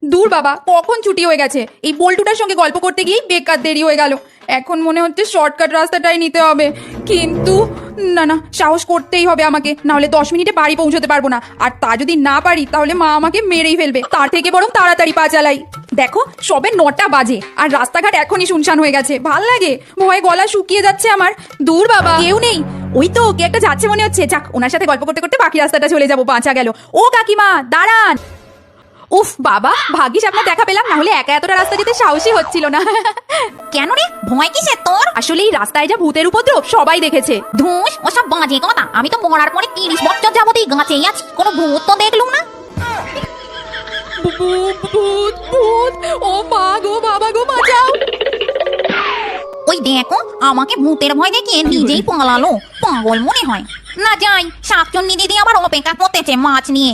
দূর বাবা, কখন ছুটি হয়ে গেছে। এই বল্টুটার সঙ্গে গল্প করতে গিয়েই বেকার দেরি হয়ে গেল। এখন মনে হচ্ছে শর্টকাট রাস্তাটাই নিতে হবে, কিন্তু না না, সাহস করতেই হবে আমাকে, না হলে 10 মিনিটে বাড়ি পৌঁছতে পারবো না। আর তা যদি না পারি তাহলে মা আমাকে মেরেই ফেলবে। তার থেকে বরং তাড়াতাড়ি পা চালাই। দেখো সবে 9টা বাজে আর রাস্তাঘাট এখনই শুনশান হয়ে গেছে। ভাল লাগে, ভয়ে গলা শুকিয়ে যাচ্ছে আমার। দূর বাবা, কেউ নেই। ওই তো কে একটা যাচ্ছে মনে হচ্ছে। যাক, ওনার সাথে গল্প করতে করতে বাকি রাস্তাটা চলে যাবো, বাঁচা গেল। ও কাকিমা দাঁড়ান। উফ বাবা, ভাগ্যিস আপনার দেখা পেলাম, না হলে একা এতটা রাস্তা যেতে সাহসই হচ্ছিল না। কেন রে, ভয় কিসের তোর? আসলে এই রাস্তায় যা ভূতের উপদ্রব সবাই দেখেছে। ধুস, ওসব বাজে কথা। আমি তো মরার পরে 30 বছর যাবত এই গাছেই আছি, কোনো ভূত তো দেখলুম না। ভূত ভূত ভূত, ও মা গো, বাবা গো, বাঁচাও। ওই দেখো, আমাকে ভূতের ভয় দেখিয়ে নিজেই পালালো। পাগল মনে হয়। না যাই, শাকচুন্নি দিদি আবার অপেক্ষা করতেছে মাছ নিয়ে।